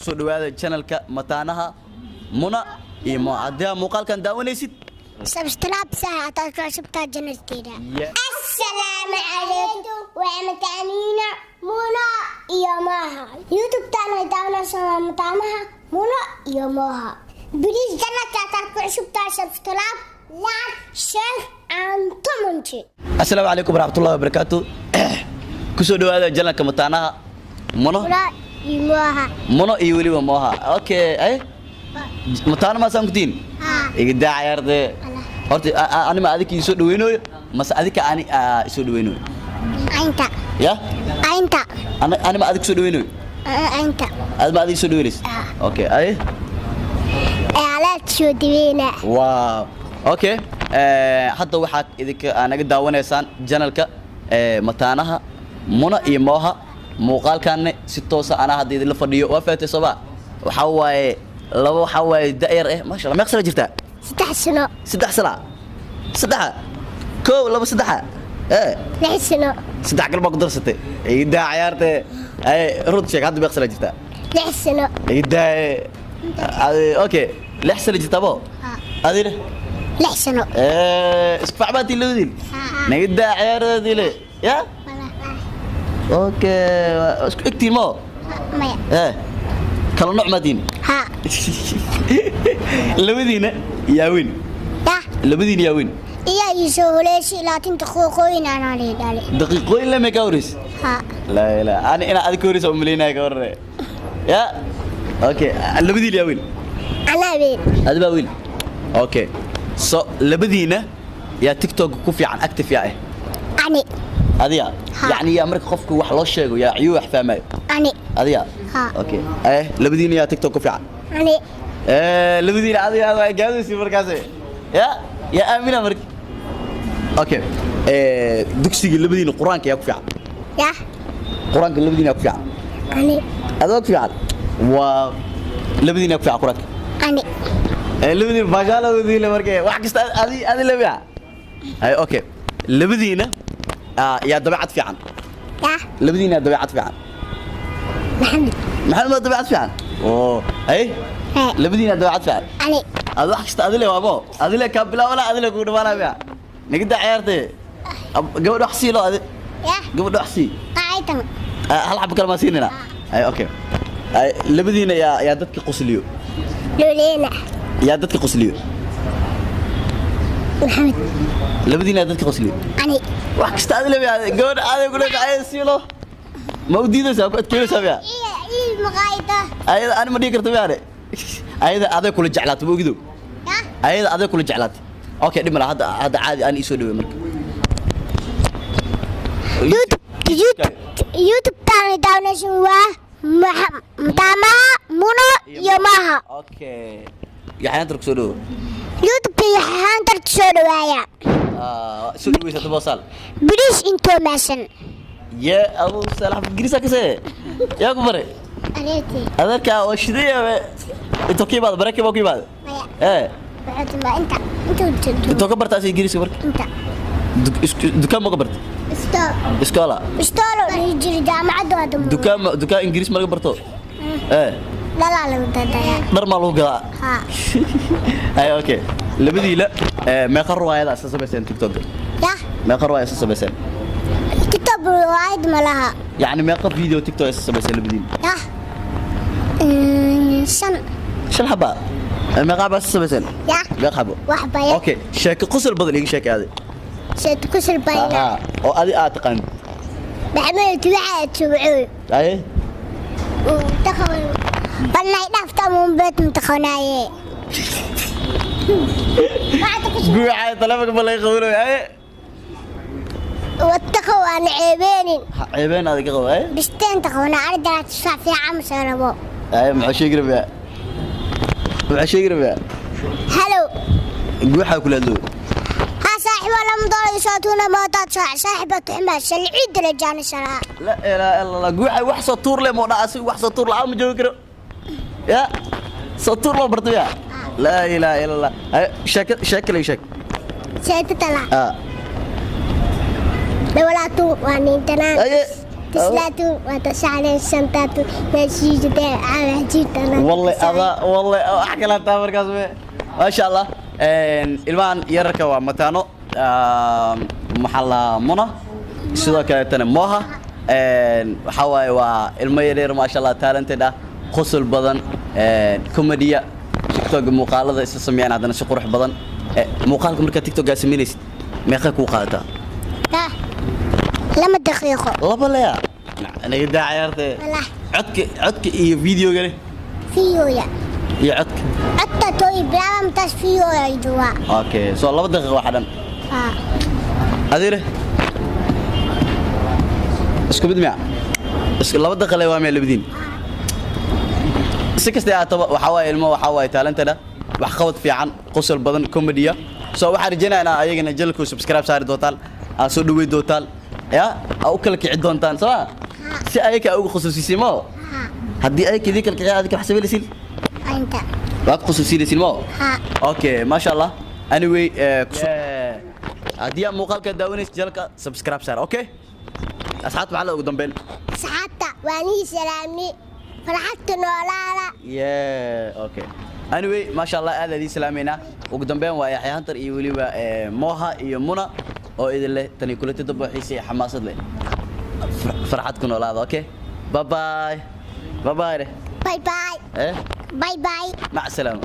kusoo dhawaada channelka mataanaha Muna iyo Mucadda muuqaalkan daawanaysid subscribe saacada ka shubta channelkeeda assalaamu alaykum wa mataaniina Muna iyo Maha YouTube channel daawanaysa mataanaha Muna iyo Maha please channelka ka shubta subscribe like share and comment assalaamu alaykum warahmatullahi wabarakatuh kusoo dhawaada channelka mataanaha Muna Muna iyo waliba Maha okay ay mataana ma sankutiin igda ciyaarde horta ani ma adiki soo dhaweynayo mas adika ani soo dhaweynayo aynta ya aynta ani ma adiki soo dhaweynayo aynta ad ma adiki soo dhaweynaysa okay ay ala soo dhaweyna wow okay hadda waxa idinka anaga daawanaysaan channelka mataanaha Muna iyo Maha muuqaalkan si toos ah ana hadda idin la fadhiyo waa faatay sabaa waxa waaye laba waxa way daayar ma sha Allah meeqsana jirta 3 sano 3 sano 3 koow laba 3 6 sano 3 qalba ku darsatay ay daa ciyaartay ay rud sheeg hadda meeqsana jirta 6 sano ay daa okay 6 sano jirta bo adina 6 sano isfacbaati loodin nagida ciyaaradi le ya okay isku igtiin mo maya kala nooc madin ha labadiina yaawin ya labadiina yaawin iya isoo holeeshi laatin daqiiqooyin aan leedahay daqiiqooyin lama ka horeys ha la ila ana ina adka horeys oo maleynaa ka hore ya okay labadiina yaawin ana weyn adba weyn okay so labadiina ya TikTok ku fiican active ya ani adiga yani ya marka qofku wax loo sheego ya ciyu wax fahmay ani adiga okay labadiina ya TikTok ku fiican ani labadiina adiga waa gaadaysi markaas ya aamina marka okay dugsiga labadiina quraanka ya ku fiican ya quraanka labadiina ku fiican ani adoo ku fiican waa labadiina ku fiican quraanka ani labadiina bajala wadiina marka wax kasta adi labiya ay okay labadiina يا دبعت في عن يا لبدينا دبعت في عن محمد دبعت في عن اوه اي لبدينا دبعت في عن علي هذا حكست ادله بابا ادله كابلا ولا ادله كود وانا بيا نقد عيرتي قبل احسي له يا قبل احسي قاعدة هل حب كلمه سيننا اي اوكي اي لبدينا يا ددك قسليو لولينا يا ددك قسليو محمد لبدينا ددك قسليو علي wax kasta aad leeyahay gabadh aad ku leedahay siilo ma u diidaysaa ku adkeeyaysaa biya ii maqaayada ayada aan ma dhigi karto biyaane ayada aad kula jeclaato ma ogido ayada aad kula jeclaato okay dhimala hadda caadi aan isoo dhaweey marka YouTube taan daawnaysan waa Mataanaha Muna iyo Maha okay yaxaan tarku soo dhawo YouTube yaxaan tarku soo dhawaaya soo dhaweeysa tabasal British information ya Abu Salah Ingiriisa ka see yaa ku bare aleeti adarka oo shideeyo inta kiibaad barake baa kiibaad inta inta ka bartaas Ingiriiska marka inta dukaan ma ka bartay iskoola jiri jaamacada dukaan Ingiriis ma ka barto la dadaya dar ma lagu gadaa ha ay okay labadiina ma qarwaayada asaasaysan TikTok ya ما قروا يسبسن TikTok وايد ملها يعني ما قر فيديو TikTok يسبسن لبدين يا شن حبا ما قابل يسبسن يا ما قابل وحبا اوكي شاك قصر بدل يجي شاك هذه شاك قصر باينه او هذه اتقن بعمل تبعت تبعوي اي تخون بلنا دافتا من بيت متخونايه قوعي طلبك بالله يقولوا اي واتقوا عن عيبين عيبين هذا قهوه اي بستين تخونا عرض تدفع في عام سنبو اي معشي يقرب يا معشي يقرب يا هلو قوحه كل هذول ها صاحب ولا مضل يشاتونا موتات صاحبة حماس العيد رجعني سنة لا اله الا الله قوحه wax soo tuur le mo dhaasi wax soo tuur la ma joogi karo ya soo tuur lo barto ya la ilaha illa allah shakal سيتطلع لولا تو واني تنا تسلاتو وتسعلين سنتاتو نسيجتين على جيتنا والله والله احكي لها تامر كاسمه ما شاء الله المان يركا ومتانو محلا منى sidoo kale tan mooha waxa way waa ilmo yaryar ma sha Allah talented ah qosol badan comedy TikTok muuqaalada isa sameeyaan hadana si qurux badan muuqaalka marka TikTok ga sameeyaysid meeqa ku qaadataa لما دقيقة laba la أنا قد عيرت عدك إيه فيديو قال فيديو يا عدك حتى توي بلا متاش فيديو يا جوا أوكي سو لaba دقيقة واحدة أديره اسكو بدمع اسكو laba دقيقة لي وامي اللي بدين سكست يا طب وحواي المو وحواي تالنت ده وحقوت في عن قصر بدن كوميديا سو واحد رجعنا أنا أيجنا جلكو سبسكرايب صار دوتال أسود دوي دوتال يا أو كل كي عدون تان سوا سي أيك أو خصوصي سيمو هدي أيك ذيك الكي هذيك حسب لي سيل أنت وقت خصوصي لي سيمو أوكي ما شاء الله anyway هدي مقال كداونيس جلك سبسكرايب صار أوكي أصحاب معلق قدام بين سعادة واني سلامي فرحت نولالا اوكي anyway ما شاء الله هذا دي سلامينا وقدام بين ويحيى هنتر iyo waliba موها iyo muna oo idin leh tani kula tadbaxiisay xamaasad leh farxad ku noolaada okay bye bye bye bye باي باي باي باي مع السلامه